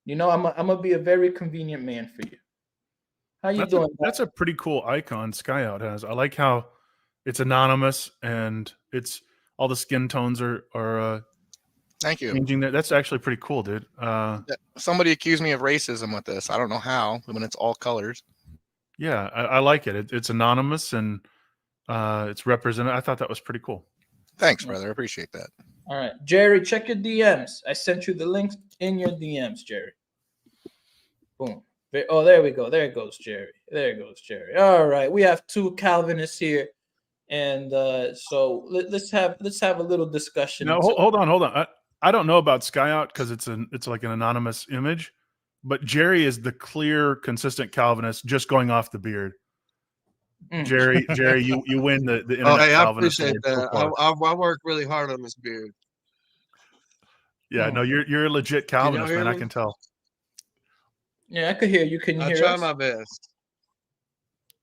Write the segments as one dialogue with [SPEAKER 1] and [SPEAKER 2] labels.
[SPEAKER 1] You know, I'm gonna be a very convenient man for you. How you doing?
[SPEAKER 2] That's a pretty cool icon Skyout has. I like how it's anonymous and it's all the skin tones are
[SPEAKER 3] Thank you.
[SPEAKER 2] changing there. That's actually pretty cool, dude.
[SPEAKER 3] Somebody accused me of racism with this. I don't know how, when it's all colors.
[SPEAKER 2] Yeah, I like it. It's anonymous and it's represented. I thought that was pretty cool.
[SPEAKER 3] Thanks, brother. I appreciate that.
[SPEAKER 1] All right, Jerry, check your DMs. I sent you the links in your DMs, Jerry. Boom. Oh, there we go. There goes Jerry. There goes Jerry. All right, we have two Calvinists here, and so let's have a little discussion.
[SPEAKER 2] No, hold on. I don't know about Skyout because it's like an anonymous image, but Jerry is the clear, consistent Calvinist, just going off the beard. Jerry, you win the internet.
[SPEAKER 4] Hey, I appreciate that. I work really hard on this beard.
[SPEAKER 2] Yeah, no, you're a legit Calvinist, man. I can tell.
[SPEAKER 1] Yeah, I could hear you. Can you hear us?
[SPEAKER 4] I try my best.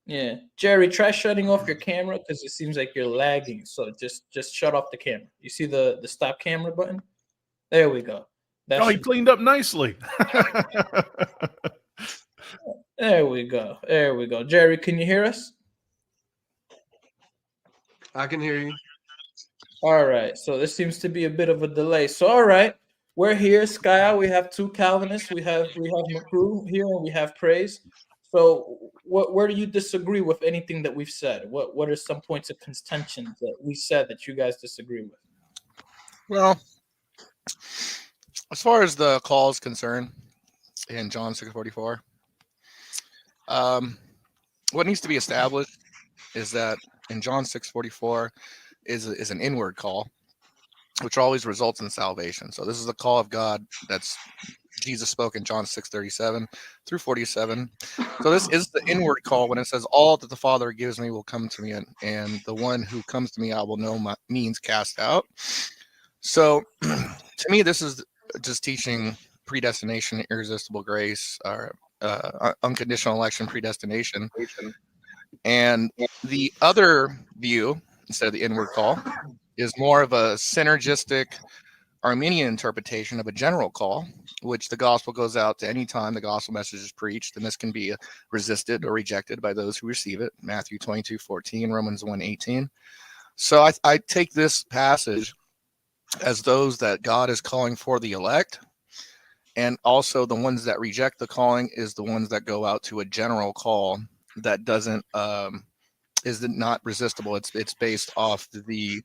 [SPEAKER 1] Yeah, Jerry, try shutting off your camera because it seems like you're lagging. So just shut off the camera. You see the stop camera button? There we go.
[SPEAKER 2] He cleaned up nicely.
[SPEAKER 1] There we go. There we go. Jerry, can you hear us?
[SPEAKER 4] I can hear you.
[SPEAKER 1] All right. So there seems to be a bit of a delay. So all right, we're here, Skyout. We have two Calvinists. We have McCrew here, and we have Praise. So where do you disagree with anything that we've said? What are some points of contention that we said that you guys disagree with?
[SPEAKER 3] Well, as far as the call is concerned in John 6:44, what needs to be established is that in John 6:44 is an inward call, which always results in salvation. So this is the call of God that's Jesus spoke in John 6:37 through 47. So this is the inward call when it says, all that the Father gives me will come to me, and the one who comes to me I will know means cast out. So to me, this is just teaching predestination, irresistible grace, or unconditional election, predestination. And the other view, instead of the inward call, is more of a synergistic Arminian interpretation of a general call, which the gospel goes out to any time the gospel message is preached, and this can be resisted or rejected by those who receive it. Matthew 22:14, Romans 1:18. So I take this passage as those that God is calling for the elect, and also the ones that reject the calling is the ones that go out to a general call that doesn't is not resistible. It's based off the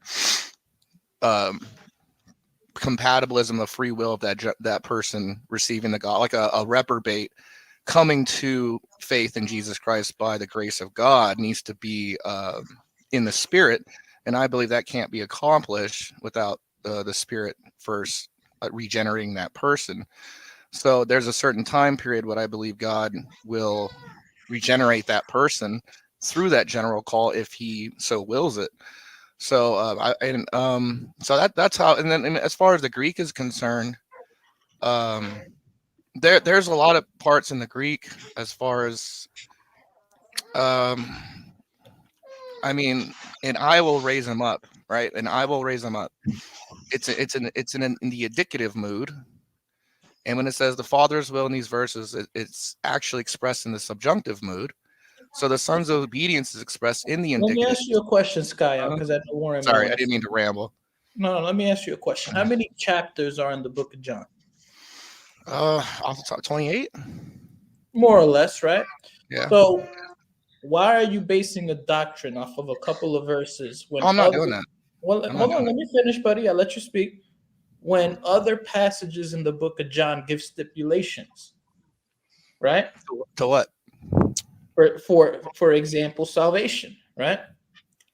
[SPEAKER 3] compatibilism of free will of that person receiving the God, like a reprobate coming to faith in Jesus Christ by the grace of God needs to be in the Spirit, and I believe that can't be accomplished without the Spirit first regenerating that person. So there's a certain time period what I believe God will regenerate that person through that general call if he so wills it. So so that's how. And then as far as the Greek is concerned, there's a lot of parts in the Greek as far as I mean, and I will raise them up, right? And I will raise them up. It's in the indicative mood. And when it says the Father's will in these verses, it's actually expressed in the subjunctive mood. So the Son's obedience is expressed in the indicative.
[SPEAKER 1] Let me ask you a question, Skyout, because I know Warren.
[SPEAKER 3] Sorry, I didn't mean to ramble.
[SPEAKER 1] No, let me ask you a question. How many chapters are in the book of John?
[SPEAKER 3] Off the top, 28?
[SPEAKER 1] More or less, right?
[SPEAKER 3] Yeah.
[SPEAKER 1] So why are you basing a doctrine off of a couple of verses? When
[SPEAKER 3] I'm not doing that.
[SPEAKER 1] Well, hold on, let me finish, buddy. I'll let you speak. When other passages in the book of John give stipulations, right?
[SPEAKER 3] To what?
[SPEAKER 1] For example, salvation, right?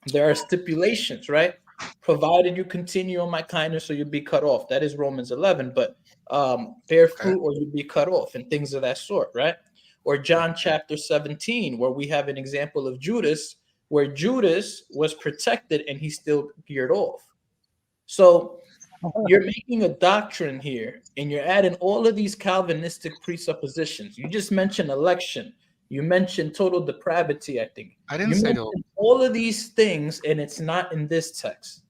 [SPEAKER 1] There are stipulations, right? Provided you continue on my kindness or you'll be cut off. That is Romans 11, but bear fruit or you'll be cut off and things of that sort, right? Or John chapter 17, where we have an example of Judas, where Judas was protected and he still geared off. So you're making a doctrine here and you're adding all of these Calvinistic presuppositions. You just mentioned election. You mentioned total depravity, I think.
[SPEAKER 3] I didn't say
[SPEAKER 1] all of these things, and it's not in this text.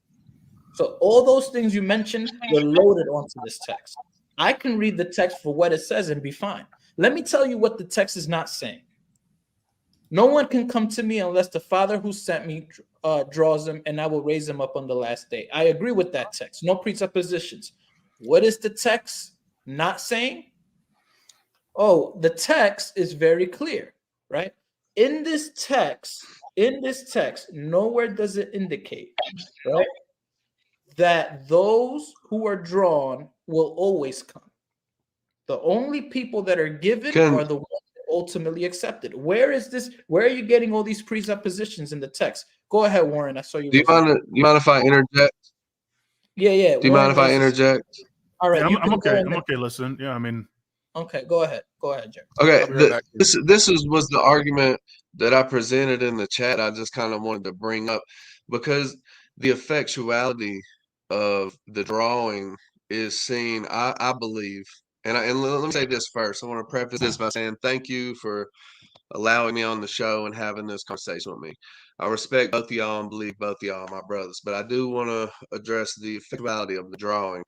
[SPEAKER 1] So all those things you mentioned were loaded onto this text. So why are you basing a doctrine off of a couple of verses when other passages in the book of John give stipulations?
[SPEAKER 3] I didn't say those.
[SPEAKER 1] Right? So all those things you mentioned were loaded onto this text. I can read the text for what it says and be fine. Let me tell you what the text is not saying. No one can come to me unless the Father who sent me draws him, and I will raise him up on the last day. I agree with that text. No presuppositions. What is the text not saying? Oh, the text is very clear, right? In this text, nowhere does it indicate, right, that those who are drawn will always come. The only people that are given are the ones that ultimately accepted. Where is this? Where are you getting all these presuppositions in the text? Go ahead, Warren. I saw you.
[SPEAKER 4] Do you mind if I interject?
[SPEAKER 1] Yeah.
[SPEAKER 4] Do you mind if I interject?
[SPEAKER 1] All right,
[SPEAKER 2] yeah, I'm okay. I'm okay. Listen, yeah, I mean,
[SPEAKER 1] okay, go ahead, Jerry.
[SPEAKER 4] Okay, this was the argument that I presented in the chat. I just kind of wanted to bring up because the effectuality of the drawing is seen, I believe, and let me say this first. I want to preface this by saying thank you for allowing me on the show and having this conversation with me. I respect both of y'all and believe both of y'all are my brothers, but I do want to address the effectuality of the drawing.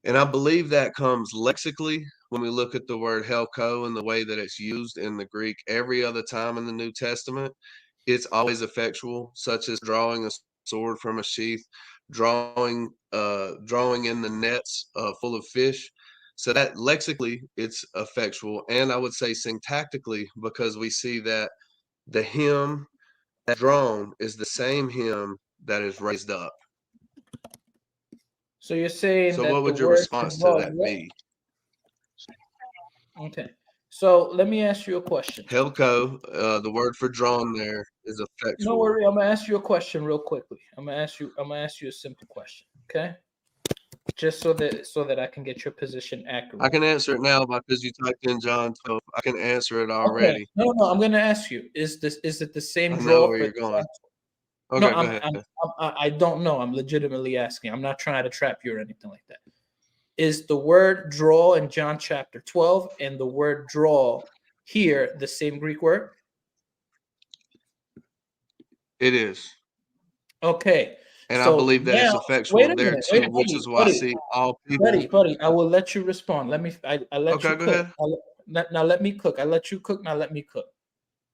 [SPEAKER 4] And I believe that comes lexically when we look at the word helko and the way that it's used in the Greek every other time in the New Testament. It's always effectual, such as drawing a sword from a sheath, drawing in the nets full of fish. So that lexically it's effectual, and I would say syntactically, because we see that the him that's drawn is the same him that is raised up.
[SPEAKER 1] So you're saying
[SPEAKER 4] So
[SPEAKER 1] that
[SPEAKER 4] what would
[SPEAKER 1] the
[SPEAKER 4] your
[SPEAKER 1] word
[SPEAKER 4] response to that be?
[SPEAKER 1] Okay. So let me ask you a question.
[SPEAKER 4] Helko, the word for drawn there is effectual.
[SPEAKER 1] No worry, I'm gonna ask you a question real quickly. I'm gonna ask you a simple question, okay? Just so that I can get your position accurate.
[SPEAKER 4] I can answer it now because you typed in John 12. I can answer it already.
[SPEAKER 1] Okay. No, I'm gonna ask you: is it the same
[SPEAKER 4] I know
[SPEAKER 1] draw
[SPEAKER 4] where
[SPEAKER 1] for
[SPEAKER 4] you're going. Okay,
[SPEAKER 1] No,
[SPEAKER 4] go ahead.
[SPEAKER 1] I don't know. I'm legitimately asking. I'm not trying to trap you or anything like that. Is the word draw in John chapter 12 and the word draw here the same Greek word?
[SPEAKER 4] It is.
[SPEAKER 1] Okay.
[SPEAKER 4] And
[SPEAKER 1] so
[SPEAKER 4] I believe that
[SPEAKER 1] now,
[SPEAKER 4] it's effectual there too,
[SPEAKER 1] wait,
[SPEAKER 4] which is why I see all people.
[SPEAKER 1] Buddy, I will let you respond. I let
[SPEAKER 4] Okay,
[SPEAKER 1] you
[SPEAKER 4] go
[SPEAKER 1] cook.
[SPEAKER 4] ahead.
[SPEAKER 1] Now let me cook. I let you cook. Now let me cook.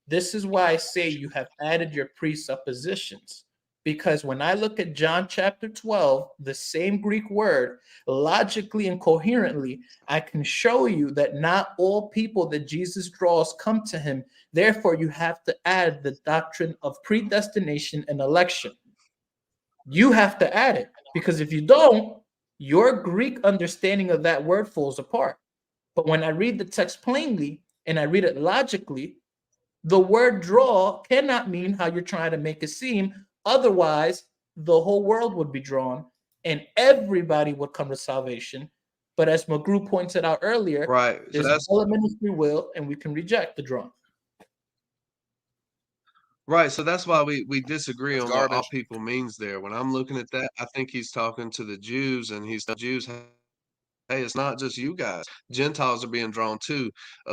[SPEAKER 1] This is why I say you have added your presuppositions. Because when I look at John chapter 12, the same Greek word, logically and coherently, I can show you that not all people that Jesus draws come to him. Therefore, you have to add the doctrine of predestination and election. You have to add it, because if you don't, your Greek understanding of that word falls apart. But when I read the text plainly and I read it logically, the word draw cannot mean how you're trying to make it seem. Otherwise, the whole world would be drawn and everybody would come to salvation. But as McGrew pointed out earlier,
[SPEAKER 4] Right. So
[SPEAKER 1] there's an element of free will and we can reject the draw.
[SPEAKER 4] Right. So that's why we disagree on what all
[SPEAKER 3] Garbage.
[SPEAKER 4] people means there. When I'm looking at that, I think he's talking to the Jews and he's telling Jews, hey, it's not just you guys. Gentiles are being drawn too.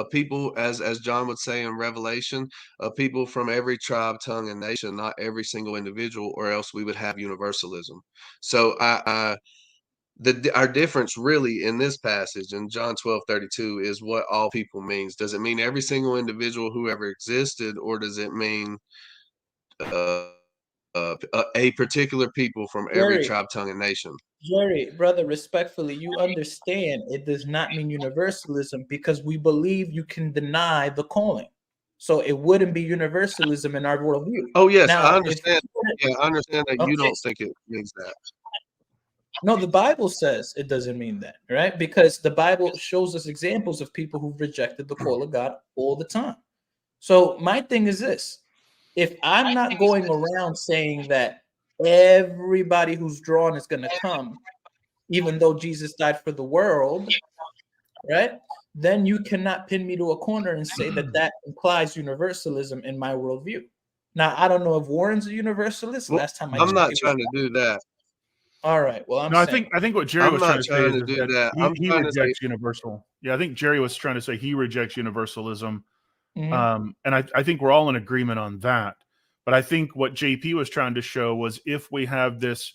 [SPEAKER 4] People, as John would say in Revelation, people from every tribe, tongue, and nation, not every single individual, or else we would have universalism. So our difference really in this passage in John 12:32 is what all people means. Does it mean every single individual who ever existed, or does it mean a particular people from every tribe, tongue, and nation?
[SPEAKER 1] Jerry, brother, respectfully, you understand it does not mean universalism, because we believe you can deny the calling. So it wouldn't be universalism in our worldview.
[SPEAKER 4] Oh, yes,
[SPEAKER 1] now,
[SPEAKER 4] I understand. I understand that you don't think it means that.
[SPEAKER 1] No, the Bible says it doesn't mean that, right? Because the Bible shows us examples of people who've rejected the call of God all the time. So my thing is this: if I'm not going around saying that everybody who's drawn is going to come, even though Jesus died for the world, right? Then you cannot pin me to a corner and say that that implies universalism in my worldview. Now, I don't know if Warren's a universalist.
[SPEAKER 4] Well,
[SPEAKER 1] Last time
[SPEAKER 4] I'm not trying to do that.
[SPEAKER 1] All right. Well,
[SPEAKER 2] I think what Jerry was trying to say is that he rejects universal. Yeah, I think Jerry was trying to say he rejects universalism. And I think we're all in agreement on that. But I think what JP was trying to show was if we have this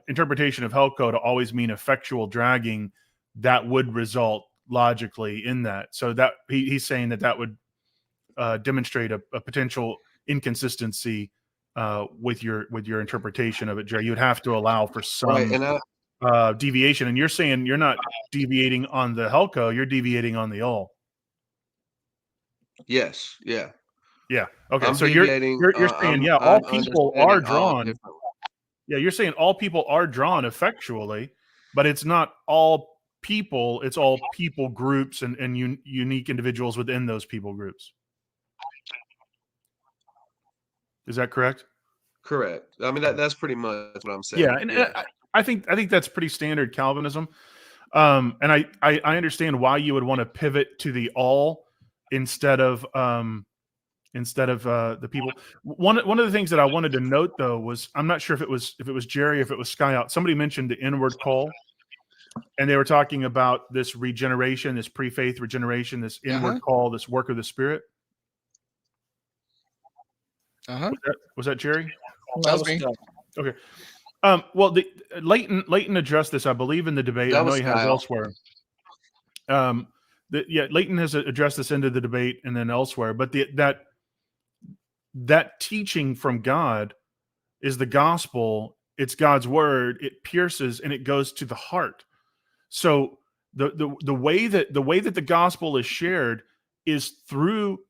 [SPEAKER 2] interpretation of Helko to always mean effectual dragging, that would result logically in that. So that he's saying that would demonstrate a potential inconsistency with your interpretation of it, Jerry. You would have to allow for some
[SPEAKER 4] Right, and
[SPEAKER 2] deviation. And you're saying you're not deviating on the Helco, you're deviating on the all.
[SPEAKER 4] yes, yeah.
[SPEAKER 2] Yeah. Okay.
[SPEAKER 4] I'm
[SPEAKER 2] So you're
[SPEAKER 4] deviating.
[SPEAKER 2] saying,
[SPEAKER 4] I'm
[SPEAKER 2] all people are
[SPEAKER 4] understanding all
[SPEAKER 2] drawn.
[SPEAKER 4] different.
[SPEAKER 2] Yeah, you're saying all people are drawn effectually, but it's not all people. It's all people groups and unique individuals within those people groups. Is that correct?
[SPEAKER 4] Correct. I mean, that's pretty much what I'm saying.
[SPEAKER 2] Yeah, and I think that's pretty standard Calvinism. And I understand why you would want to pivot to the all instead of the people. One of the things that I wanted to note though was, I'm not sure if it was Jerry, if it was Skyout. Somebody mentioned the inward call, and they were talking about this regeneration, this pre-faith regeneration, this inward call, this work of the Spirit. Was that Jerry?
[SPEAKER 3] That was me.
[SPEAKER 2] Okay. Well, Leighton addressed this, I believe, in the debate. I know he has elsewhere. Leighton has addressed this into the debate and then elsewhere. But that teaching from God is the gospel. It's God's word. It pierces and it goes to the heart. So the way that the gospel is shared is through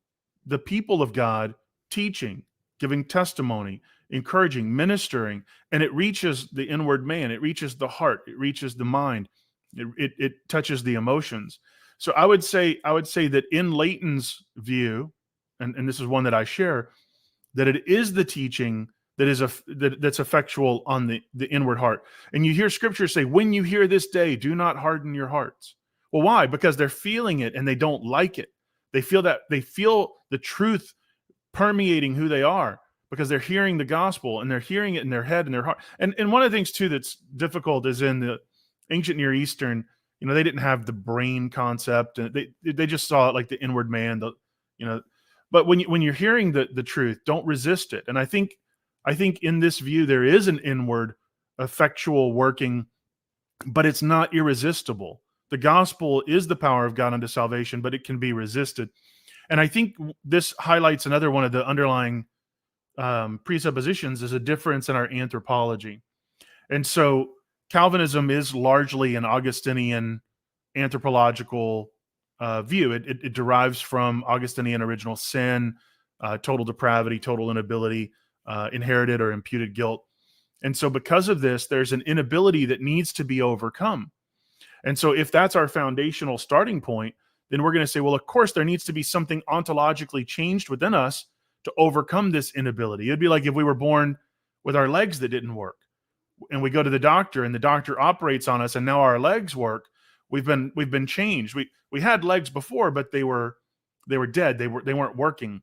[SPEAKER 2] the people of God teaching, giving testimony, encouraging, ministering, and it reaches the inward man. It reaches the heart. It reaches the mind. It touches the emotions. So I would say that in Leighton's view, and this is one that I share, that it is the teaching that's effectual on the inward heart. And you hear Scripture say, "When you hear this day, do not harden your hearts." Well, why? Because they're feeling it and they don't like it. They feel the truth permeating who they are, because they're hearing the gospel and they're hearing it in their head and their heart. And one of the things too that's difficult is in the ancient Near Eastern, they didn't have the brain concept, and they just saw it like the inward man, But when you're hearing the truth, don't resist it. And I think in this view there is an inward effectual working, but it's not irresistible. The gospel is the power of God unto salvation, but it can be resisted. And I think this highlights another one of the underlying presuppositions, is a difference in our anthropology. And so Calvinism is largely an Augustinian anthropological view. It derives from Augustinian original sin, total depravity, total inability, inherited or imputed guilt. And so because of this, there's an inability that needs to be overcome. And so if that's our foundational starting point, then we're going to say, well, of course, there needs to be something ontologically changed within us to overcome this inability. It'd be like if we were born with our legs that didn't work, and we go to the doctor and the doctor operates on us and now our legs work. We've been changed. We had legs before, but they were dead. They weren't working.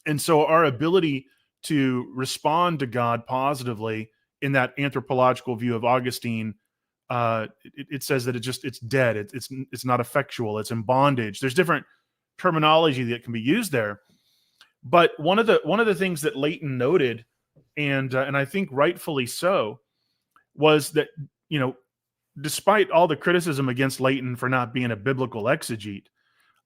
[SPEAKER 2] And so our ability to respond to God positively in that anthropological view of Augustine, it says that it's dead. It's not effectual. It's in bondage. There's different terminology that can be used there. But one of the things that Leighton noted, and I think rightfully so, was that, despite all the criticism against Leighton for not being a biblical exegete,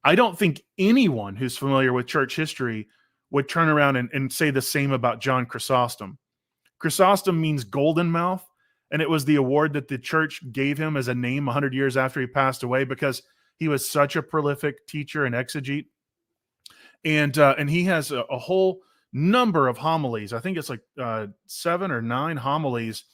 [SPEAKER 2] I don't think anyone who's familiar with church history would turn around and say the same about John Chrysostom. Chrysostom means golden mouth, and it was the award that the church gave him as a name 100 years after he passed away, because he was such a prolific teacher and exegete. And he has a whole number of homilies. I think it's like 7 or 9 homilies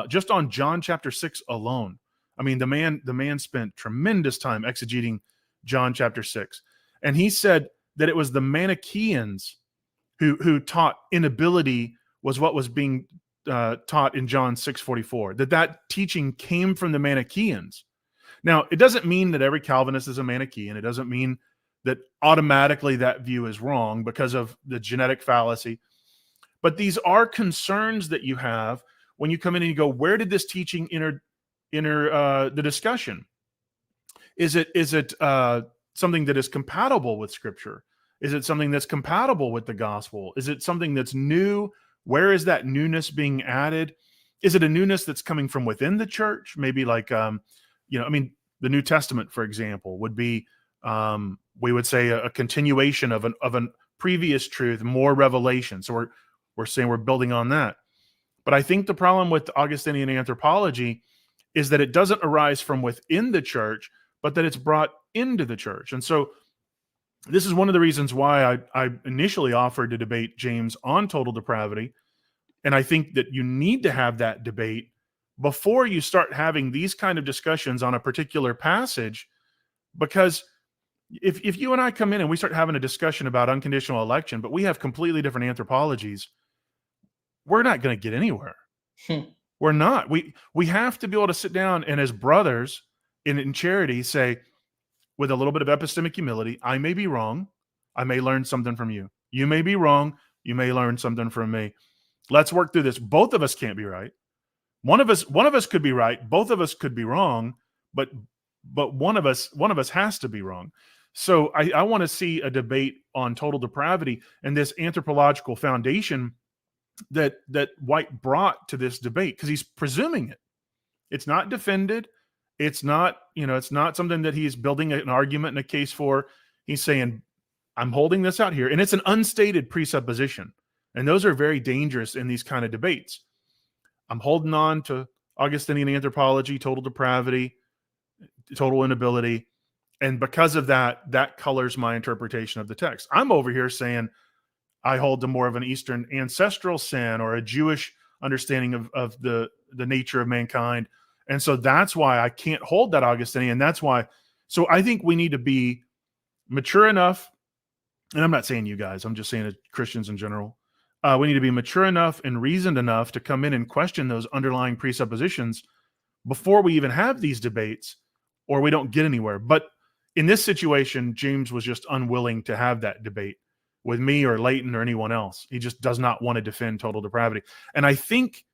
[SPEAKER 2] just on John chapter 6 alone. I mean, the man spent tremendous time exegeting John chapter 6. And he said that it was the Manichaeans who taught inability was what was being taught in John 6:44, that teaching came from the Manichaeans. Now, it doesn't mean that every Calvinist is a Manichaean. It doesn't mean that automatically that view is wrong because of the genetic fallacy. But these are concerns that you have when you come in and you go, where did this teaching enter the discussion? Is it something that is compatible with Scripture? Is it something that's compatible with the gospel? Is it something that's new? Where is that newness being added? Is it a newness that's coming from within the church? Maybe like I mean, the New Testament, for example, would be, we would say, a continuation of an previous truth, more revelation. So we're saying we're building on that. But I think the problem with Augustinian anthropology is that it doesn't arise from within the church, but that it's brought into the church. And so this is one of the reasons why I initially offered to debate James on total depravity. And I think that you need to have that debate before you start having these kind of discussions on a particular passage, because if you and I come in and we start having a discussion about unconditional election, but we have completely different anthropologies, we're not going to get anywhere. We're not. We have to be able to sit down and, as brothers in charity, say, with a little bit of epistemic humility, I may be wrong. I may learn something from you. You may be wrong. You may learn something from me. Let's work through this. Both of us can't be right. One of us could be right. Both of us could be wrong, but one of us has to be wrong. So I want to see a debate on total depravity and this anthropological foundation that White brought to this debate, because he's presuming it. It's not defended. It's not, it's not something that he's building an argument and a case for. He's saying, I'm holding this out here. And it's an unstated presupposition. And those are very dangerous in these kind of debates. I'm holding on to Augustinian anthropology, total depravity, total inability. And because of that, that colors my interpretation of the text. I'm over here saying I hold to more of an Eastern ancestral sin or a Jewish understanding of the nature of mankind. And so that's why I can't hold that Augustinian. That's why. So I think we need to be mature enough. And I'm not saying you guys, I'm just saying Christians in general. We need to be mature enough and reasoned enough to come in and question those underlying presuppositions before we even have these debates, or we don't get anywhere. But in this situation, James was just unwilling to have that debate with me or Leighton or anyone else. He just does not want to defend total depravity. And I think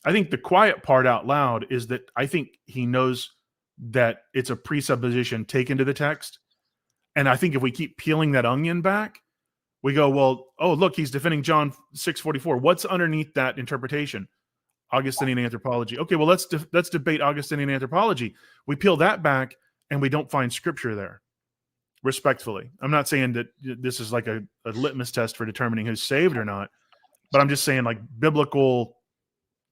[SPEAKER 2] the quiet part out loud is that I think he knows that it's a presupposition taken to the text. And I think if we keep peeling that onion back, we go, well, oh, look, he's defending John 6:44. What's underneath that interpretation? Augustinian anthropology. Okay, well, let's debate Augustinian anthropology. We peel that back and we don't find scripture there. Respectfully, I'm not saying that this is like a litmus test for determining who's saved or not, but I'm just saying, like, biblical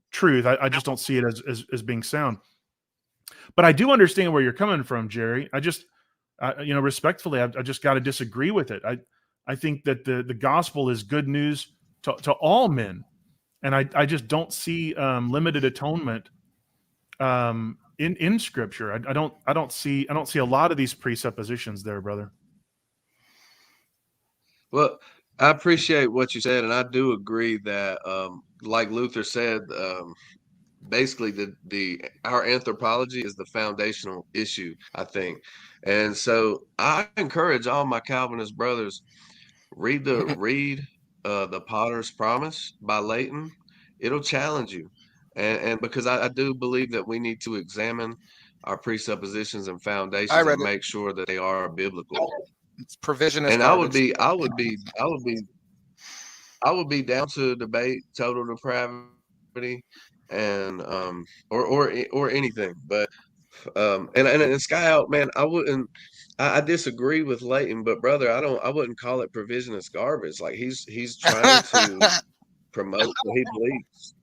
[SPEAKER 2] truth, I just don't see it as being sound. But I do understand where you're coming from, Jerry. I just, respectfully, I just got to disagree with it. I think that the gospel is good news to all men, and I just don't see limited atonement in Scripture. I don't see a lot of these presuppositions there, brother.
[SPEAKER 4] Well, I appreciate what you said, and I do agree that, like Luther said, basically our anthropology is the foundational issue, I think. And so I encourage all my Calvinist brothers, read the Potter's Promise by Leighton. It'll challenge you. And because I do believe that we need to examine our presuppositions and foundations and make sure that they are biblical.
[SPEAKER 3] It's provisionist.
[SPEAKER 4] And I would be down to debate total depravity and or anything. But and Skyout, man, I disagree with Leighton, but brother, I wouldn't call it provisionist garbage. Like he's trying to promote what he believes.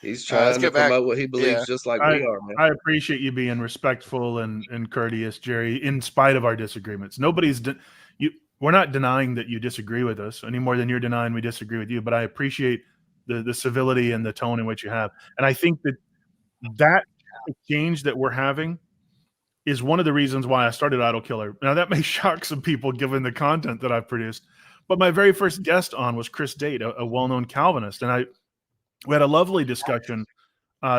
[SPEAKER 4] He's trying to promote what he believes, just like we are, man.
[SPEAKER 2] I appreciate you being respectful and courteous, Jerry, in spite of our disagreements. We're not denying that you disagree with us any more than you're denying we disagree with you, but I appreciate the civility and the tone in which you have. And I think that exchange that we're having is one of the reasons why I started Idol Killer. Now, that may shock some people given the content that I've produced, but my very first guest on was Chris Date, a well-known Calvinist, and we had a lovely discussion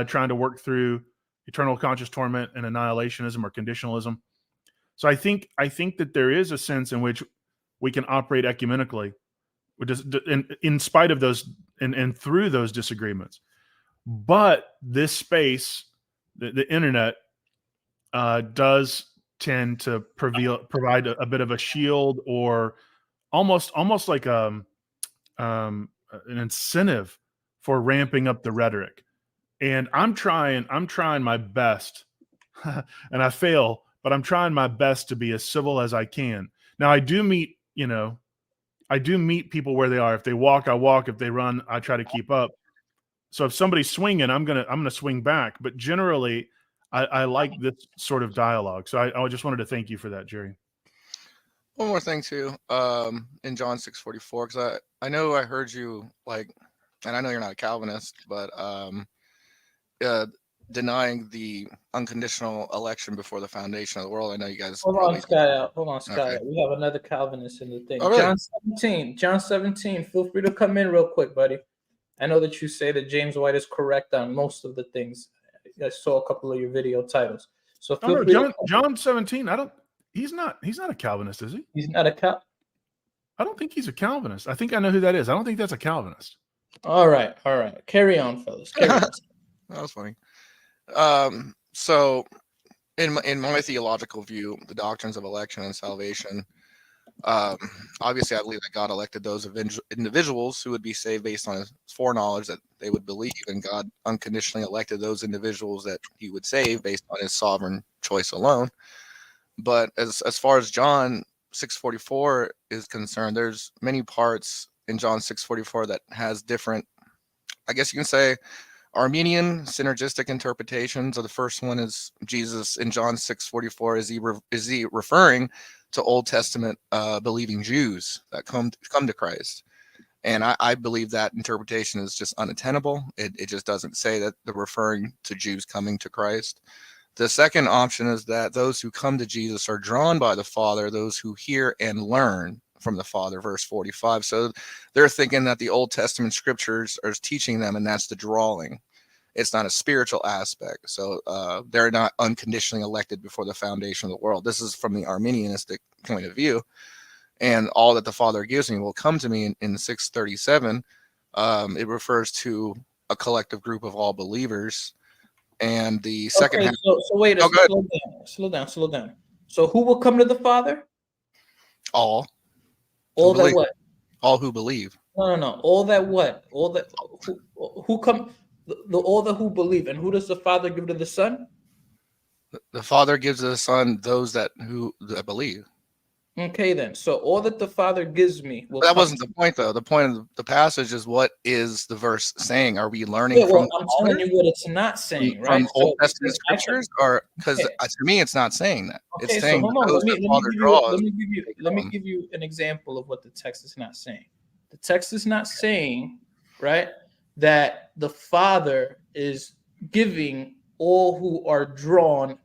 [SPEAKER 2] trying to work through eternal conscious torment and annihilationism or conditionalism. So I think that there is a sense in which we can operate ecumenically, in spite of those and through those disagreements. But this space, the internet, does tend to provide a bit of a shield, or almost like an incentive for ramping up the rhetoric. And I'm trying my best and I fail, but I'm trying my best to be as civil as I can. Now I do meet people where they are. If they walk, I walk. If they run, I try to keep up. So if somebody's swinging, I'm gonna swing back. But generally, I like this sort of dialogue. So I just wanted to thank you for that, Jerry.
[SPEAKER 3] One more thing too, in John 6:44, because I know I heard you like, and I know you're not a Calvinist, but denying the unconditional election before the foundation of the world. I know you guys.
[SPEAKER 1] Hold on, Skyout. Hold on, Skyout.
[SPEAKER 3] Okay.
[SPEAKER 1] We have another Calvinist in the thing.
[SPEAKER 3] Oh, really?
[SPEAKER 1] John 17. Feel free to come in real quick, buddy. I know that you say that James White is correct on most of the things. I saw a couple of your video titles. So feel free.
[SPEAKER 2] John 17. He's not a Calvinist, is he?
[SPEAKER 1] He's not a Cal.
[SPEAKER 2] I don't think he's a Calvinist. I think I know who that is. I don't think that's a Calvinist.
[SPEAKER 1] All right. Carry on, fellas. Carry on.
[SPEAKER 3] That was funny. So in my theological view, the doctrines of election and salvation, obviously I believe that God elected those individuals who would be saved based on his foreknowledge that they would believe, and God unconditionally elected those individuals that he would save based on his sovereign choice alone. But as far as John 6:44 is concerned, there's many parts in John 6:44 that has different, I guess you can say, Armenian synergistic interpretations. So the first one is Jesus in John 6:44. Is he referring to Old Testament believing Jews that come to Christ? And I believe that interpretation is just unattainable. It just doesn't say that they're referring to Jews coming to Christ. The second option is that those who come to Jesus are drawn by the Father, those who hear and learn from the Father, verse 45. So they're thinking that the Old Testament scriptures are teaching them, and that's the drawing. It's not a spiritual aspect. So they're not unconditionally elected before the foundation of the world. This is from the Arminianistic point of view. And all that the Father gives me will come to me in 6:37. It refers to a collective group of all believers. And the second half.
[SPEAKER 1] So wait, slow down. So who will come to the Father?
[SPEAKER 3] All
[SPEAKER 1] that what?
[SPEAKER 3] All who believe.
[SPEAKER 1] No. All that what? All that who come? All that who believe. And who does the Father give to the Son?
[SPEAKER 3] The Father gives to the Son those that believe.
[SPEAKER 1] Okay, then. So all that the Father gives me will.
[SPEAKER 3] That wasn't the point, though. The point of the passage is, what is the verse saying? Are we learning
[SPEAKER 1] I'm
[SPEAKER 3] from?
[SPEAKER 1] telling you what it's not saying, right?
[SPEAKER 3] From Old Testament scriptures, or because to me, it's not saying that.
[SPEAKER 1] Okay,
[SPEAKER 3] it's saying
[SPEAKER 1] so hold on.
[SPEAKER 3] those
[SPEAKER 1] Let me give you an example of what the text is not saying. The text is not saying, right, that the Father is giving all who are drawn,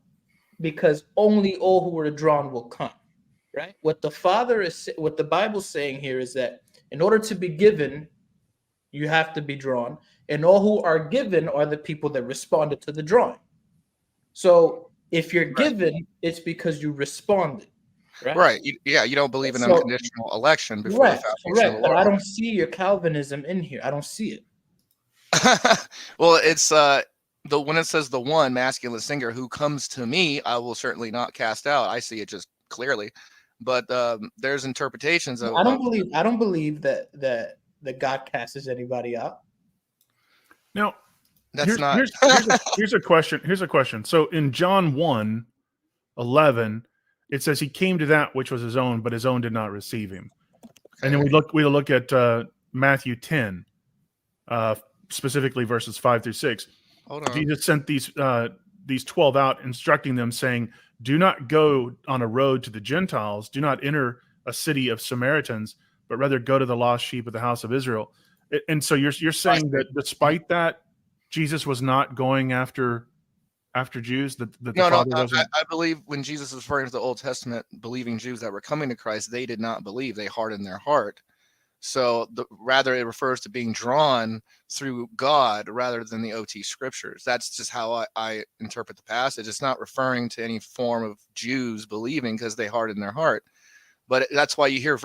[SPEAKER 1] because only all who are drawn will come. Right? What the Bible's saying here is that in order to be given, you have to be drawn, and all who are given are the people that responded to the drawing. So if you're given, it's because you responded. Right.
[SPEAKER 3] You don't believe in unconditional election before the foundation of the world.
[SPEAKER 1] But I don't see your Calvinism in here. I don't see it.
[SPEAKER 3] Well, it's when it says the one masculine singular who comes to me, I will certainly not cast out. I see it just clearly. But there's interpretations of.
[SPEAKER 1] I don't believe that God casts anybody out.
[SPEAKER 2] Now,
[SPEAKER 3] that's
[SPEAKER 2] here's a question. So in John 1:11, it says he came to that which was his own, but his own did not receive him. Okay. And then we look at Matthew 10, specifically verses 5-6.
[SPEAKER 3] Hold on.
[SPEAKER 2] Jesus sent these 12 out, instructing them, saying, "Do not go on a road to the Gentiles. Do not enter a city of Samaritans, but rather go to the lost sheep of the house of Israel." And so you're saying that despite that, Jesus was not going after Jews.
[SPEAKER 3] I believe when Jesus was referring to the Old Testament believing Jews that were coming to Christ, they did not believe. They hardened their heart. So rather it refers to being drawn through God rather than the OT scriptures. That's just how I interpret the passage. It's not referring to any form of Jews believing because they hardened their heart. But that's why you hear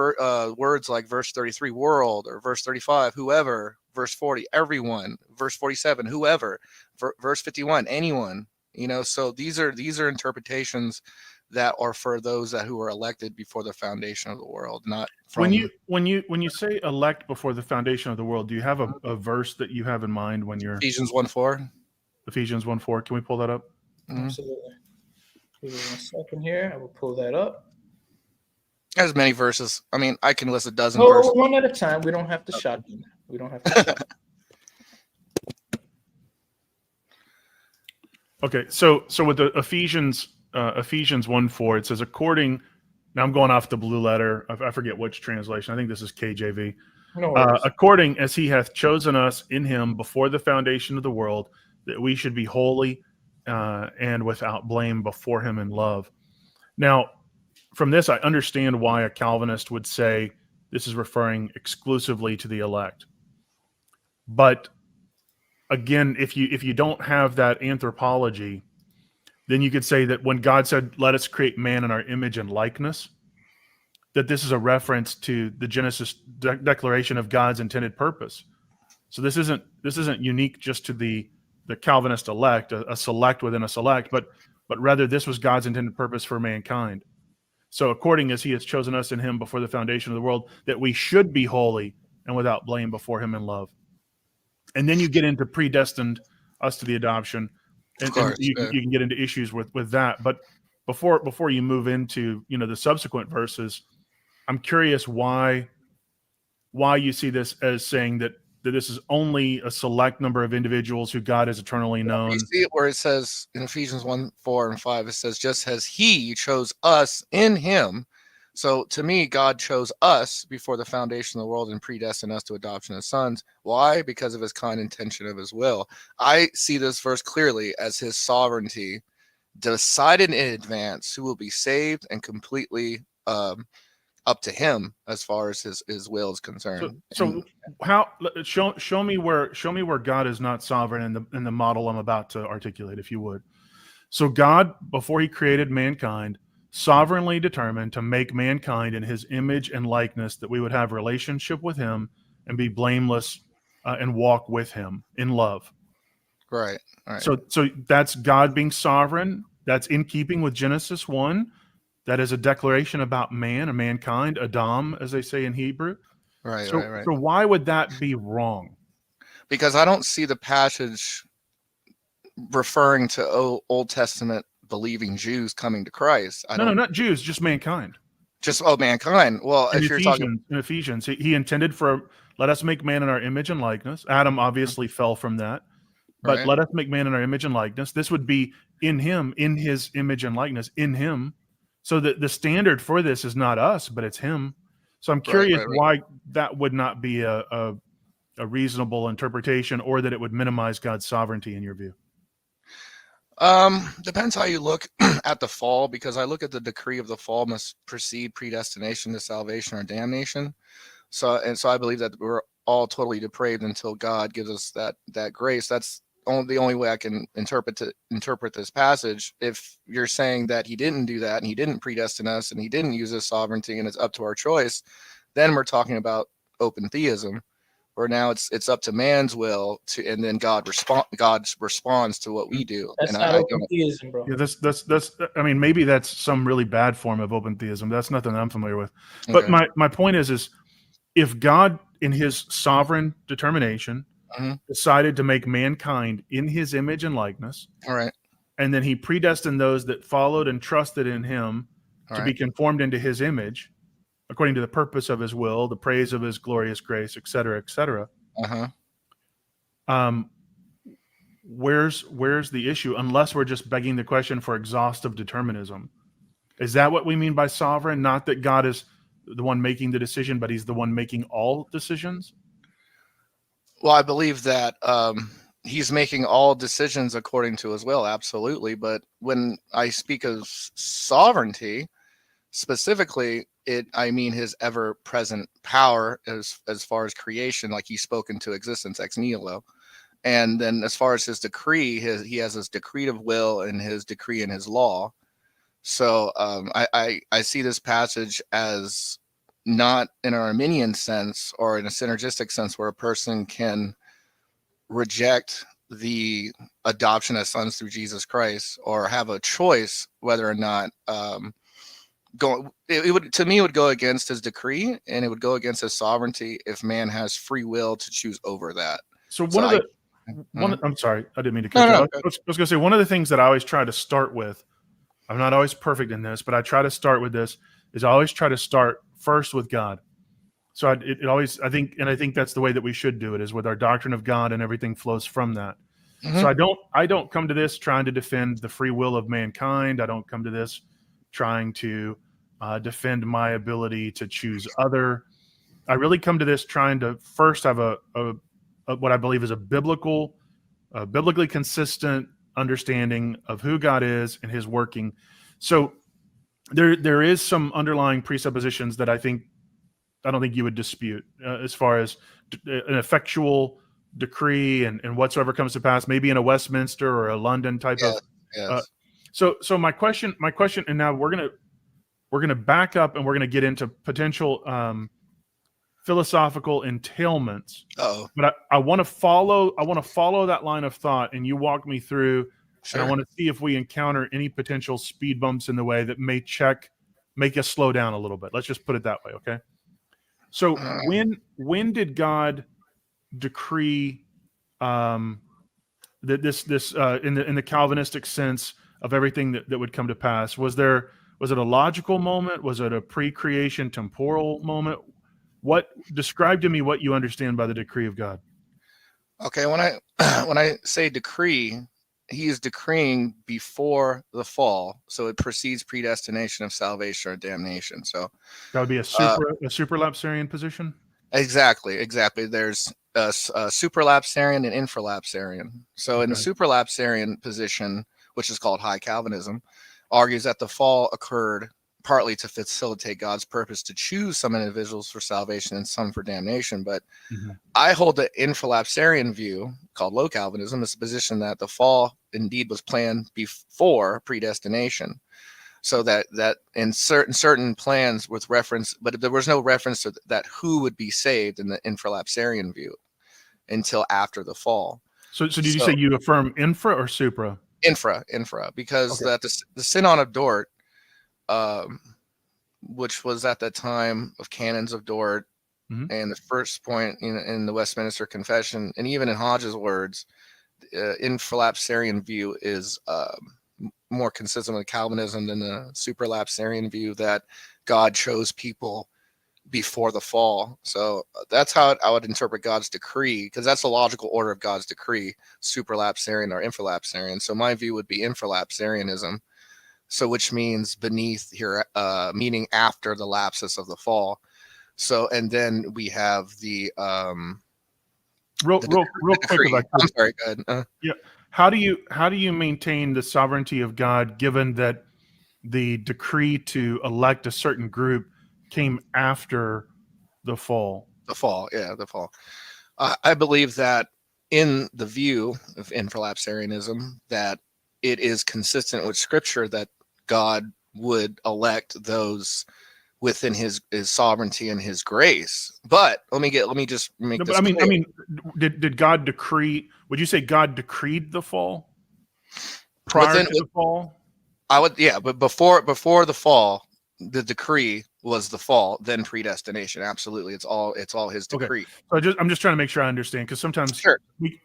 [SPEAKER 3] words like verse 33, world, or verse 35, whoever, verse 40, everyone, verse 47, whoever, verse 51, anyone. So these are interpretations that are for those who are elected before the foundation of the world, not from.
[SPEAKER 2] When you say elect before the foundation of the world, do you have a verse that you have in mind when you're
[SPEAKER 3] Ephesians 1:4?
[SPEAKER 2] Ephesians 1:4. Can we pull that up?
[SPEAKER 1] Absolutely. Give me 1 second here. I will pull that up.
[SPEAKER 3] There's many verses. I mean, I can list a dozen
[SPEAKER 1] Oh,
[SPEAKER 3] verses.
[SPEAKER 1] one at a time. We don't have to shotgun. We don't have to shotgun.
[SPEAKER 2] Okay, so with the Ephesians 1:4, it says, according. Now I'm going off the blue letter. I forget which translation. I think this is KJV.
[SPEAKER 1] No worries.
[SPEAKER 2] According as he hath chosen us in him before the foundation of the world, that we should be holy and without blame before him in love. Now, from this, I understand why a Calvinist would say this is referring exclusively to the elect. But again, if you don't have that anthropology, then you could say that when God said, let us create man in our image and likeness, that this is a reference to the Genesis declaration of God's intended purpose. So this isn't unique just to the Calvinist elect, a select within a select, but rather this was God's intended purpose for mankind. So according as he has chosen us in him before the foundation of the world, that we should be holy and without blame before him in love. And then you get into predestined us to the adoption, and you can get into issues with that. But before you move into the subsequent verses, I'm curious why you see this as saying that this is only a select number of individuals who God has eternally known.
[SPEAKER 3] You see it where it says in Ephesians 1:4-5, it says, just as he chose us in him. So to me, God chose us before the foundation of the world and predestined us to adoption as sons. Why? Because of his kind intention of his will. I see this verse clearly as his sovereignty decided in advance who will be saved and completely up to him as far as his will is concerned.
[SPEAKER 2] So how show me where God is not sovereign in the model I'm about to articulate, if you would. So God, before he created mankind, sovereignly determined to make mankind in his image and likeness, that we would have relationship with him and be blameless and walk with him in love.
[SPEAKER 3] Right.
[SPEAKER 2] So that's God being sovereign. That's in keeping with Genesis 1. That is a declaration about man and mankind, Adam, as they say in Hebrew.
[SPEAKER 3] Right.
[SPEAKER 2] So why would that be wrong?
[SPEAKER 3] Because I don't see the passage referring to Old Testament believing Jews coming to Christ.
[SPEAKER 2] No, not Jews, just mankind.
[SPEAKER 3] Just mankind. Well, if you're talking
[SPEAKER 2] in Ephesians, he intended for let us make man in our image and likeness. Adam obviously fell from that, but let us make man in our image and likeness. This would be in him, in his image and likeness, in him. So that the standard for this is not us, but it's him. So I'm curious why that would not be a reasonable interpretation, or that it would minimize God's sovereignty in your view.
[SPEAKER 3] Depends how you look at the fall, because I look at the decree of the fall must precede predestination to salvation or damnation. So I believe that we're all totally depraved until God gives us that grace. That's the only way I can interpret this passage. If you're saying that he didn't do that and he didn't predestine us and he didn't use his sovereignty and it's up to our choice, then we're talking about open theism, where now it's up to man's will to, and then God responds to what we do.
[SPEAKER 1] That's
[SPEAKER 3] and
[SPEAKER 1] not open theism, bro.
[SPEAKER 2] Yeah, that's. I mean, maybe that's some really bad form of open theism. That's nothing I'm familiar with. But my point is if God, in his sovereign determination, decided to make mankind in his image and likeness,
[SPEAKER 3] all right,
[SPEAKER 2] and then he predestined those that followed and trusted in him to be conformed into his image, according to the purpose of his will, the praise of his glorious grace, et cetera, et cetera. Where's the issue? Unless we're just begging the question for exhaustive determinism. Is that what we mean by sovereign? Not that God is the one making the decision, but he's the one making all decisions?
[SPEAKER 3] Well, I believe that he's making all decisions according to his will, absolutely. But when I speak of sovereignty, specifically, I mean his ever-present power as far as creation, like he's spoken to existence ex nihilo. And then as far as his decree, he has his decretive will and his decree and his law. So I see this passage as not in an Arminian sense or in a synergistic sense where a person can reject the adoption as sons through Jesus Christ or have a choice whether or not it would go against his decree, and it would go against his sovereignty if man has free will to choose over that.
[SPEAKER 2] So I'm sorry, I didn't mean to cut you off. I was going to say, one of the things that I always try to start with I'm not always perfect in this, but I try to start with this. Is I always try to start first with God. So it always, I think that's the way that we should do it, is with our doctrine of God, and everything flows from that.
[SPEAKER 3] Mhm.
[SPEAKER 2] So I don't come to this trying to defend the free will of mankind. I don't come to this trying to defend my ability to choose other. I really come to this trying to first have a what I believe is a biblically consistent understanding of who God is and his working. So there is some underlying presuppositions that I don't think you would dispute, as far as an effectual decree and whatsoever comes to pass, maybe in a Westminster or a London type
[SPEAKER 3] Yes,
[SPEAKER 2] of.
[SPEAKER 3] yes.
[SPEAKER 2] So my question, and now we're gonna back up, and we're gonna get into potential philosophical entailments.
[SPEAKER 3] Oh,
[SPEAKER 2] But I want to follow that line of thought, and you walk me through.
[SPEAKER 3] sure.
[SPEAKER 2] And I want to see if we encounter any potential speed bumps in the way that may make us slow down a little bit. Let's just put it that way, okay? So when did God decree that this in the Calvinistic sense of everything that would come to pass? Was it a logical moment? Was it a pre-creation temporal moment? Describe to me what you understand by the decree of God.
[SPEAKER 3] Okay, when I when I say decree, he is decreeing before the fall, so it precedes predestination of salvation or damnation. So
[SPEAKER 2] That would be a superlapsarian position.
[SPEAKER 3] exactly. There's a superlapsarian and infralapsarian. So in the
[SPEAKER 2] Okay.
[SPEAKER 3] superlapsarian position, which is called high Calvinism, argues that the fall occurred partly to facilitate God's purpose to choose some individuals for salvation and some for damnation. But I hold the infralapsarian view, called low Calvinism, as a position that the fall indeed was planned before predestination. So that in certain plans with reference, but there was no reference to that who would be saved in the infralapsarian view until after the fall.
[SPEAKER 2] So did you say you affirm infra or supra?
[SPEAKER 3] Infra, because
[SPEAKER 2] Okay.
[SPEAKER 3] that the Synod of Dort, which was at the time of canons of Dort, and the first point in the Westminster Confession, and even in Hodge's words, infralapsarian view is more consistent with Calvinism than the superlapsarian view that God chose people before the fall. So that's how I would interpret God's decree, because that's the logical order of God's decree: superlapsarian or infralapsarian. So my view would be infralapsarianism. So which means beneath here, meaning after the lapsus of the fall. So, and then we have the
[SPEAKER 2] real quick, if I could.
[SPEAKER 3] I'm sorry, go ahead.
[SPEAKER 2] Yeah. How do you maintain the sovereignty of God, given that the decree to elect a certain group came after the fall?
[SPEAKER 3] The fall, yeah, the fall. I believe that in the view of infralapsarianism, that it is consistent with Scripture that God would elect those within his sovereignty and his grace. But let me just make this clear.
[SPEAKER 2] I mean, did God decree? Would you say God decreed the fall prior to the fall?
[SPEAKER 3] I would, yeah, but before the fall, the decree was the fall, then predestination. Absolutely, it's all his decree.
[SPEAKER 2] Okay. So I'm just trying to make sure I understand, because sometimes
[SPEAKER 3] Sure.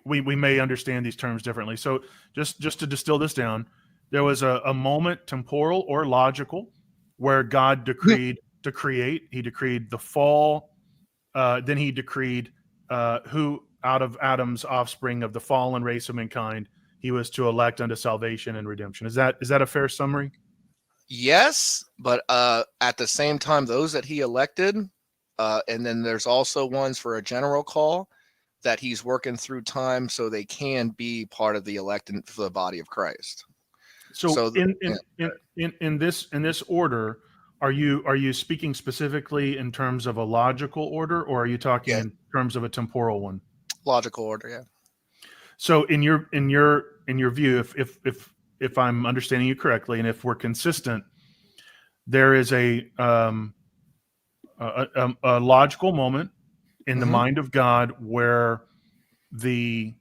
[SPEAKER 2] we may understand these terms differently. So just to distill this down, there was a moment, temporal or logical, where God decreed to create. He decreed the fall. Then he decreed who out of Adam's offspring of the fallen race of mankind he was to elect unto salvation and redemption. Is that a fair summary?
[SPEAKER 3] Yes, but at the same time, those that he elected, and then there's also ones for a general call that he's working through time so they can be part of the elect for the body of Christ.
[SPEAKER 2] So in this order, are you speaking specifically in terms of a logical order, or are you talking in terms of a temporal one?
[SPEAKER 3] Logical order, yeah.
[SPEAKER 2] So in your view, if I'm understanding you correctly, and if we're consistent, there is a logical moment in the mind of God where the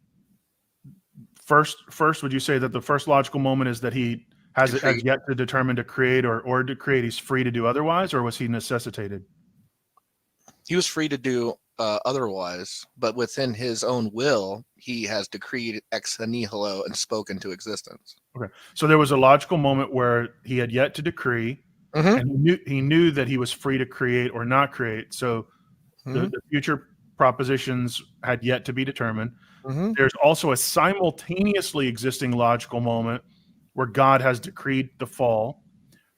[SPEAKER 2] first, would you say that the first logical moment is that he has yet to determine to create or to create, he's free to do otherwise, or was he necessitated?
[SPEAKER 3] He was free to do otherwise, but within his own will, he has decreed ex nihilo and spoken to existence.
[SPEAKER 2] Okay. So there was a logical moment where he had yet to decree,
[SPEAKER 3] Mhm.
[SPEAKER 2] and he knew that he was free to create or not create. So
[SPEAKER 3] Mhm.
[SPEAKER 2] the future propositions had yet to be determined.
[SPEAKER 3] Mhm.
[SPEAKER 2] There's also a simultaneously existing logical moment where God has decreed the fall.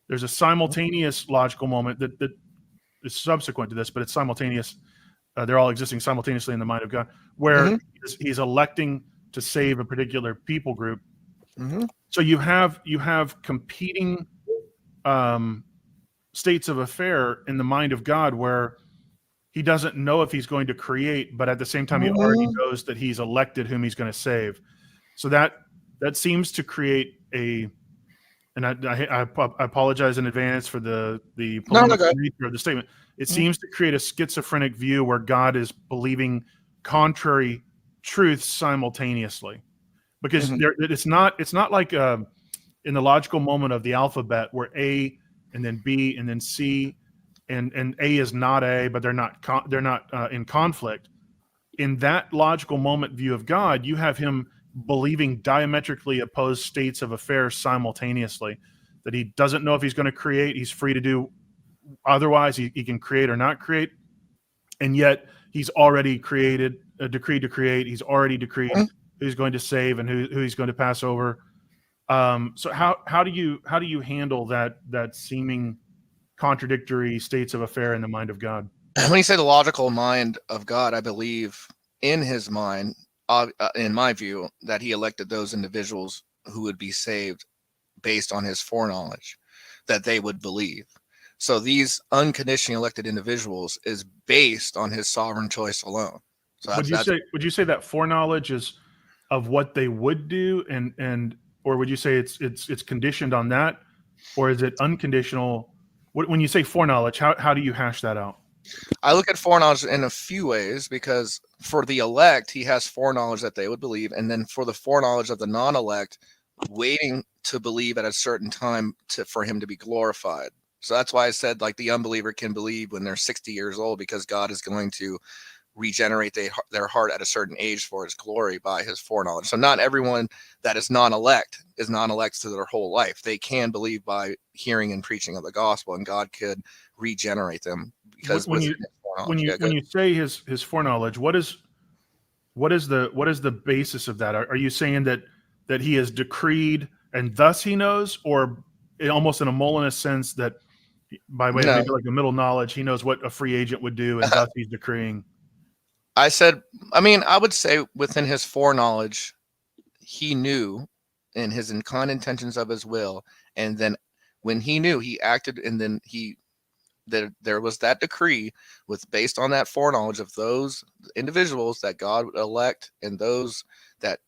[SPEAKER 2] There's a simultaneous logical moment that is subsequent to this, but it's simultaneous. They're all existing simultaneously in the mind of God, where
[SPEAKER 3] Mhm.
[SPEAKER 2] he's electing to save a particular people group.
[SPEAKER 3] Mhm.
[SPEAKER 2] So you have competing states of affair in the mind of God, where he doesn't know if he's going to create, but at the same time, he already knows that he's elected whom he's going to save. So that seems to create a, and I apologize in advance for the
[SPEAKER 3] No,
[SPEAKER 2] polemical
[SPEAKER 3] okay.
[SPEAKER 2] nature of the statement. It seems to create a schizophrenic view where God is believing contrary truths simultaneously, because
[SPEAKER 3] Mhm.
[SPEAKER 2] it's not like in the logical moment of the alphabet where A and then B and then C and A is not A, but they're not in conflict. In that logical moment view of God, you have him believing diametrically opposed states of affairs simultaneously. That he doesn't know if he's going to create, he's free to do otherwise. He can create or not create, and yet he's already created, decreed to create. He's already decreed
[SPEAKER 3] Mhm.
[SPEAKER 2] who's going to save and who he's going to pass over. So how do you handle that seeming contradictory states of affair in the mind of God?
[SPEAKER 3] When you say the logical mind of God, I believe in his mind, in my view, that he elected those individuals who would be saved based on his foreknowledge, that they would believe. So these unconditionally elected individuals is based on his sovereign choice alone. So
[SPEAKER 2] Would you say that foreknowledge is of what they would do, and or would you say it's conditioned on that, or is it unconditional? When you say foreknowledge, how do you hash that out?
[SPEAKER 3] I look at foreknowledge in a few ways, because for the elect, he has foreknowledge that they would believe, and then for the foreknowledge of the non-elect, waiting to believe at a certain time for him to be glorified. So that's why I said, like, the unbeliever can believe when they're 60 years old, because God is going to regenerate their heart at a certain age for his glory by his foreknowledge. So not everyone that is non-elect to their whole life. They can believe by hearing and preaching of the gospel, and God could regenerate them because
[SPEAKER 2] When
[SPEAKER 3] within
[SPEAKER 2] you
[SPEAKER 3] his foreknowledge.
[SPEAKER 2] when you say his foreknowledge, what is the basis of that? Are you saying that he has decreed and thus he knows, or almost in a Molinist sense that by way of
[SPEAKER 3] No,
[SPEAKER 2] maybe like a middle knowledge, he knows what a free agent would do and thus he's decreeing?
[SPEAKER 3] I would say within his foreknowledge, he knew in his kind intentions of his will, and then when he knew, he acted, and then there was that decree with based on that foreknowledge of those individuals that God would elect, and those that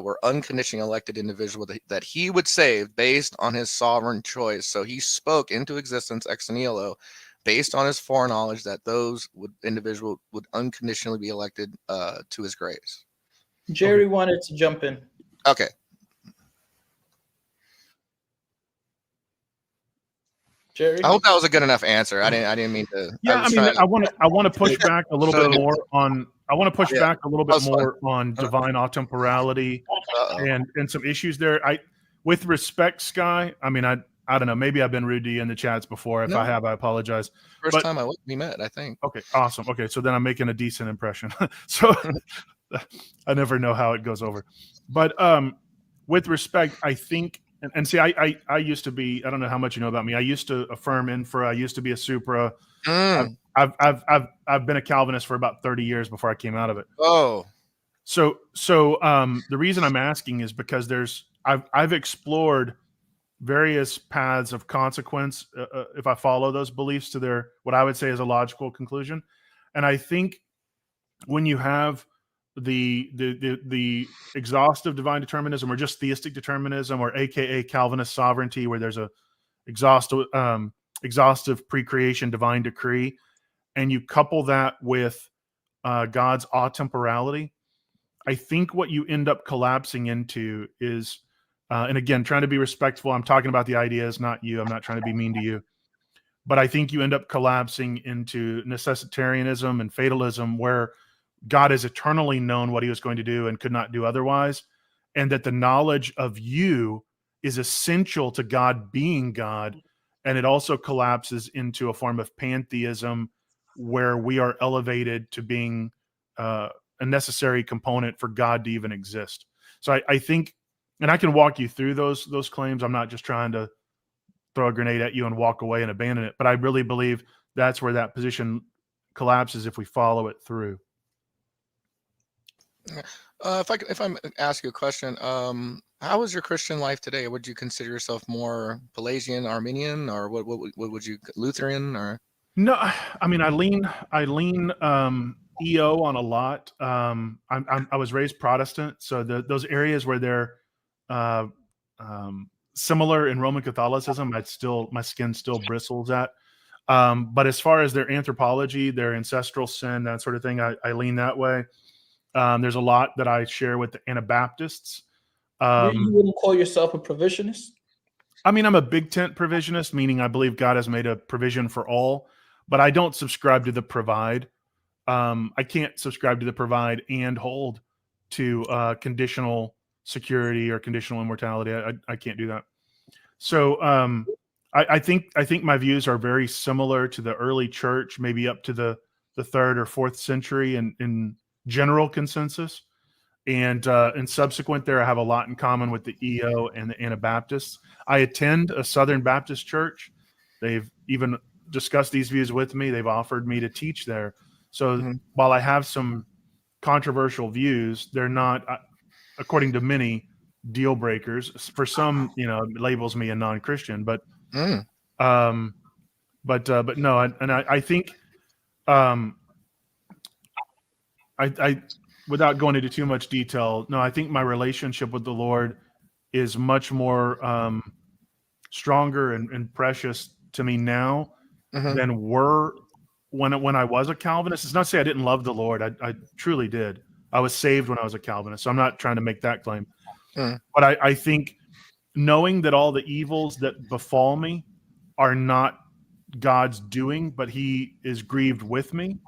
[SPEAKER 3] were unconditionally elected individuals that he would save based on his sovereign choice. So he spoke into existence ex nihilo based on his foreknowledge that those individual would unconditionally be elected to his grace.
[SPEAKER 1] Jerry wanted to jump in.
[SPEAKER 3] Okay.
[SPEAKER 1] Jerry?
[SPEAKER 3] I hope that was a good enough answer. I didn't mean to.
[SPEAKER 2] Yeah, I mean, I want to push back a little
[SPEAKER 4] So-
[SPEAKER 2] bit more on. I want to push
[SPEAKER 3] Yeah,
[SPEAKER 2] back a little bit
[SPEAKER 3] that's fine.
[SPEAKER 2] more on divine temporality
[SPEAKER 3] Uh-oh.
[SPEAKER 2] and some issues there. With respect, Sky. I mean, I don't know. Maybe I've been rude to you in the chats before. If
[SPEAKER 3] No.
[SPEAKER 2] I have, I apologize.
[SPEAKER 3] First
[SPEAKER 2] But
[SPEAKER 3] time we met, I think.
[SPEAKER 2] okay, awesome. Okay, so then I'm making a decent impression. So I never know how it goes over. But with respect, I think, and see, I used to be. I don't know how much you know about me. I used to affirm infra. I used to be a supra.
[SPEAKER 3] Mm.
[SPEAKER 2] I've been a Calvinist for about 30 years before I came out of it.
[SPEAKER 3] Oh.
[SPEAKER 2] So the reason I'm asking is because I've explored various paths of consequence if I follow those beliefs to their what I would say is a logical conclusion, and I think when you have the exhaustive divine determinism or just theistic determinism or AKA Calvinist sovereignty, where there's a exhaustive pre-creation divine decree, and you couple that with God's atemporality, I think what you end up collapsing into is, and again, trying to be respectful. I'm talking about the ideas, not you. I'm not trying to be mean to you. But I think you end up collapsing into necessitarianism and fatalism, where God has eternally known what he was going to do and could not do otherwise, and that the knowledge of you is essential to God being God. And it also collapses into a form of pantheism, where we are elevated to being a necessary component for God to even exist. So I think, and I can walk you through those claims. I'm not just trying to throw a grenade at you and walk away and abandon it, but I really believe that's where that position collapses if we follow it through.
[SPEAKER 3] If I ask you a question, how is your Christian life today? Would you consider yourself more Pelagian, Arminian, or what would you, Lutheran, or?
[SPEAKER 2] No, I mean, I lean EO on a lot. I was raised Protestant, so those areas where they're similar in Roman Catholicism, my skin still bristles at. But as far as their anthropology, their ancestral sin, that sort of thing, I lean that way. There's a lot that I share with the Anabaptists.
[SPEAKER 1] You wouldn't call yourself a provisionist?
[SPEAKER 2] I mean, I'm a big tent provisionist, meaning I believe God has made a provision for all, but I don't subscribe to the provide. I can't subscribe to the provide and hold to conditional security or conditional immortality. I can't do that. So I think my views are very similar to the early church, maybe up to the 3rd or 4th century in general consensus. And subsequent there, I have a lot in common with the EO and the Anabaptists. I attend a Southern Baptist church. They've even discussed these views with me. They've offered me to teach there. So while I have some controversial views, they're not, according to many, deal breakers. For some, it labels me a non-Christian, but no, I think, I without going into too much detail, no, I think my relationship with the Lord is much more stronger and precious to me now than were when I was a Calvinist. It's not to say I didn't love the Lord. I truly did. I was saved when I was a Calvinist, so I'm not trying to make that claim. But I think knowing that all the evils that befall me are not God's doing, but he is grieved with me,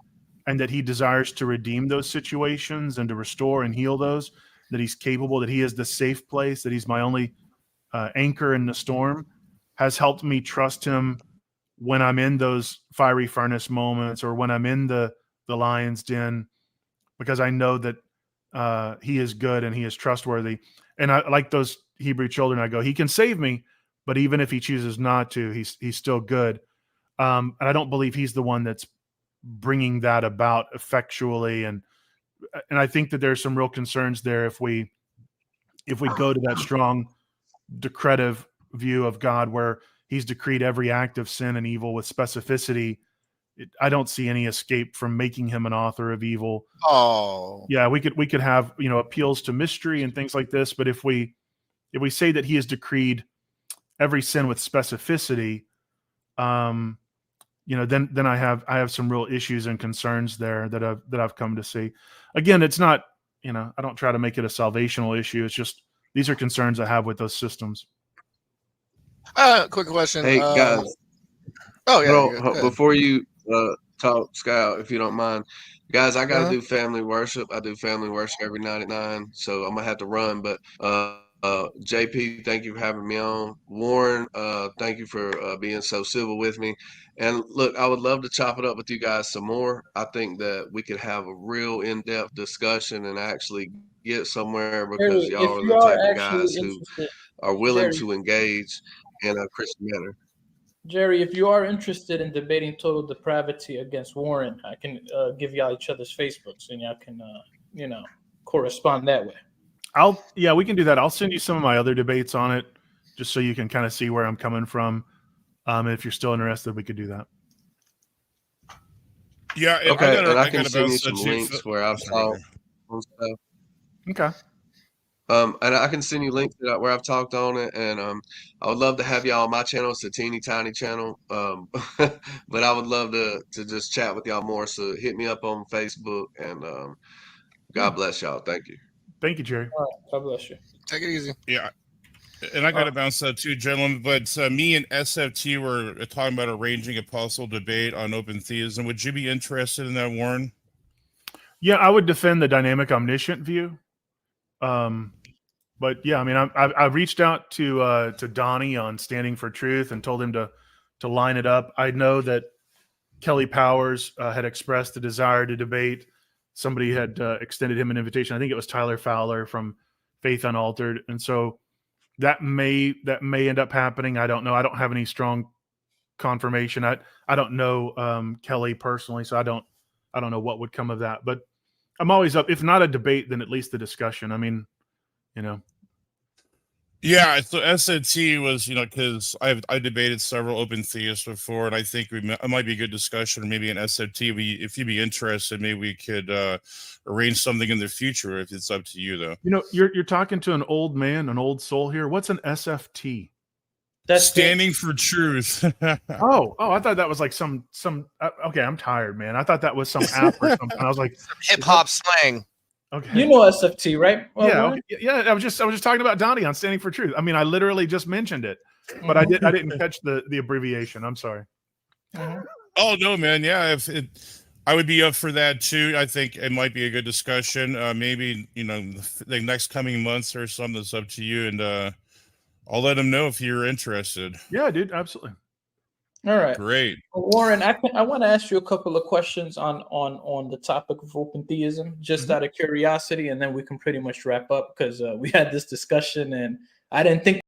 [SPEAKER 2] and that he desires to redeem those situations and to restore and heal those, that he's capable, that he is the safe place, that he's my only anchor in the storm, has helped me trust him when I'm in those fiery furnace moments or when I'm in the lion's den, because I know that he is good and he is trustworthy. And I like those Hebrew children. I go, he can save me, but even if he chooses not to, he's still good. And I don't believe he's the one that's bringing that about effectually. And I think that there's some real concerns there if we go to that strong decretive view of God where he's decreed every act of sin and evil with specificity. I don't see any escape from making him an author of evil.
[SPEAKER 3] Oh,
[SPEAKER 2] yeah, we could have appeals to mystery and things like this, but if we say that he has decreed every sin with specificity, then I have some real issues and concerns there that I've come to see. Again, it's not, I don't try to make it a salvational issue. It's just these are concerns I have with those systems.
[SPEAKER 3] Quick question.
[SPEAKER 4] Hey guys.
[SPEAKER 3] Oh yeah.
[SPEAKER 4] Before you talk, Skyout, if you don't mind, guys, I got to do family worship. I do family worship every night at 9, so I'm gonna have to run. But JP, thank you for having me on. Warren, thank you for being so civil with me. And look, I would love to chop it up with you guys some more. I think that we could have a real in-depth discussion and actually get somewhere, because
[SPEAKER 1] Jerry,
[SPEAKER 4] y'all
[SPEAKER 1] if
[SPEAKER 4] are
[SPEAKER 1] you
[SPEAKER 4] the
[SPEAKER 1] are
[SPEAKER 4] type of
[SPEAKER 1] actually
[SPEAKER 4] guys who
[SPEAKER 1] interested,
[SPEAKER 4] are willing
[SPEAKER 1] Jerry,
[SPEAKER 4] to engage in a Christian manner.
[SPEAKER 1] Jerry, if you are interested in debating total depravity against Warren, I can give y'all each other's Facebooks and y'all can, correspond that way.
[SPEAKER 2] We can do that. I'll send you some of my other debates on it, just so you can kind of see where I'm coming from. And if you're still interested, we could do that.
[SPEAKER 5] Yeah.
[SPEAKER 4] Okay, and I can send you some links where I've talked on stuff.
[SPEAKER 2] Okay.
[SPEAKER 4] And I can send you links to that where I've talked on it, and I would love to have y'all on my channel. It's a teeny tiny channel, but I would love to just chat with y'all more. So hit me up on Facebook, and God bless y'all. Thank you.
[SPEAKER 2] Thank you, Jerry.
[SPEAKER 1] All right, God bless you.
[SPEAKER 3] Take it easy.
[SPEAKER 5] Yeah. And I got to bounce that too, gentlemen. But me and SFT were talking about arranging a possible debate on open theism. Would you be interested in that, Warren?
[SPEAKER 2] Yeah, I would defend the dynamic omniscient view. But yeah, I mean, I reached out to Donnie on Standing for Truth and told him to line it up. I know that Kelly Powers had expressed the desire to debate. Somebody had extended him an invitation. I think it was Tyler Fowler from Faith Unaltered, and so that may end up happening. I don't know. I don't have any strong confirmation. I don't know Kelly personally, so I don't know what would come of that. But I'm always up. If not a debate, then at least the discussion. I mean, you know.
[SPEAKER 5] Yeah, so SNT was, because I debated several open theists before, and I think it might be a good discussion. Maybe an SFT, if you'd be interested, maybe we could arrange something in the future. If it's up to you, though.
[SPEAKER 2] You're talking to an old man, an old soul here. What's an SFT?
[SPEAKER 1] That's
[SPEAKER 5] Standing for Truth.
[SPEAKER 2] Oh, I thought that was like some. Okay, I'm tired, man. I thought that was some app or something. I was like,
[SPEAKER 3] Hip hop slang.
[SPEAKER 2] okay.
[SPEAKER 1] You know SFT, right? Well,
[SPEAKER 2] Yeah,
[SPEAKER 1] Warren?
[SPEAKER 2] okay. Yeah. I was just talking about Donnie on Standing for Truth. I mean, I literally just mentioned it, but I didn't catch the abbreviation. I'm sorry.
[SPEAKER 5] Oh no, man. Yeah, I would be up for that too. I think it might be a good discussion. Maybe the next coming months or something. It's up to you, and I'll let them know if you're interested.
[SPEAKER 2] Yeah, dude, absolutely.
[SPEAKER 1] All right.
[SPEAKER 5] Great.
[SPEAKER 1] Warren, I want to ask you a couple of questions on the topic of open theism, just out of curiosity, and then we can pretty much wrap up because we had this discussion and I didn't think